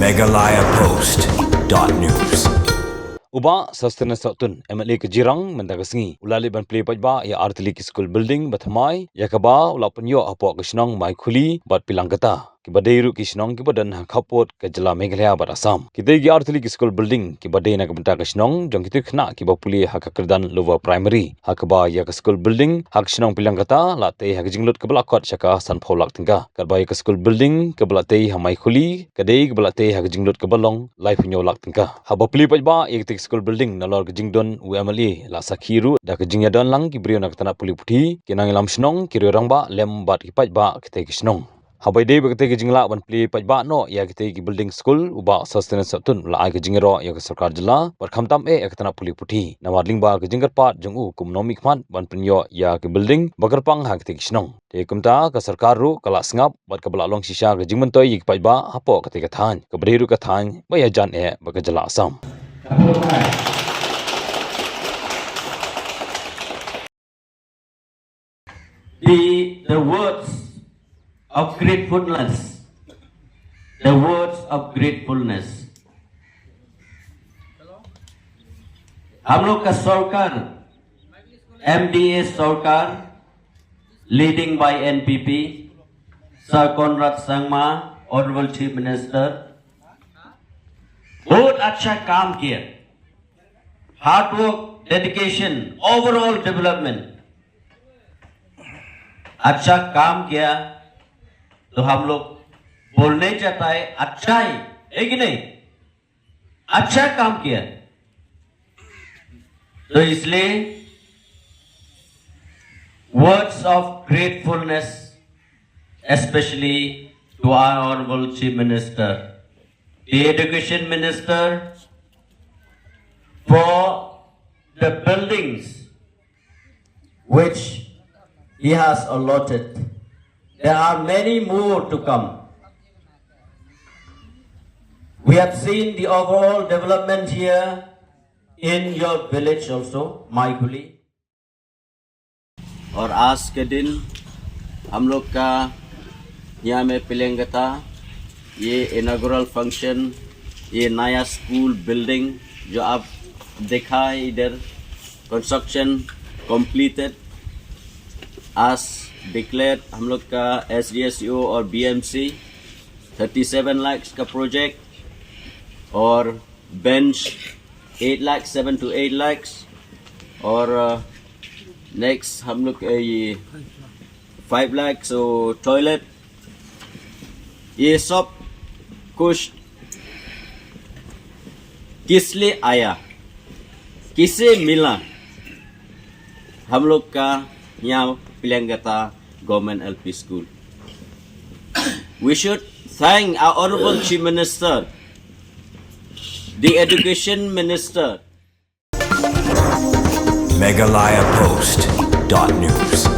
megalayapost.news. Uba sustenance satun MLA ke Jirang mendagasngi ulali ban play pajba ya artili ki school building bathamai ya kaba ulapunyo apo kisnong mai khuli bat pilangkata ki badairu kisnong ki badan khapot ke jela meghalaya bat Assam ki dei artili ki school building ki badai na benta kisnong jong ki khna ki bapuli hakakrdan lower primary hakaba ya ke school building hak kisnong pilangkata late hak jinglut ke belakot shaka san pholak tingga karba ya ke school building ke belate hamai khuli ke dei ke belate hak jinglut ke balong life nyo lak tingga habapli pajba ya school building nalor gejingdon UMLA la sakhiru da gejingdon lang ki brio nak tanap puli puthi kinang lam snong ki rangba lem bat ki pajba kite ki snong habai dei bakte gejingla ban pli pajba no ya kite ki building school uba sustenance satun la ai gejingro ya sarkar jila par khamtam e ek tanap puli puthi nawadling ba gejinggar pat jongu kumnomi khman ban punyo ya ki building bagarpang ha kite ki snong te kumta ka sarkar ru kala sngap bat kabla long shisha gejingman toy ki pajba hapo kite ka than ka breiru ka than ba ya jan e ba jala Assam. The words of gratefulness, the words of gratefulness. हम लोग का सरकार MDA सरकार leading by NPP, Sir Conrad Sangma, Honorable Chief Minister, बहुत अच्छा काम किया, hard work, dedication, overall development, अच्छा काम किया तो हम लोग बोलने चाहता है अच्छा है कि नहीं, अच्छा काम किया तो इसलिए words of gratefulness especially to our Honorable Chief Minister, the Education Minister, for the buildings which he has allotted. There are many more to come. We have seen the overall development here in your village also, Maikuli. और आज के दिन हम लोग का यहाँ में पिलंगता ये इनॉग्रल फंक्शन, ये नया स्कूल बिल्डिंग जो आप देखा है इधर कंस्ट्रक्शन कंप्लीटेड आज डिक्लेयर हम लोग का SDSU और BMC 37 लाख का प्रोजेक्ट और बेंच 8 लाख 7 to 8 लाख और नेक्स्ट हम लोग ये 5 लाख टॉयलेट, ये सब कुछ किस लिए आया, किसे मिला, हम लोग का यहाँ Pilangata Government LP School. We should thank our Honorable Chief Minister, the Education Minister. megalayapost.news.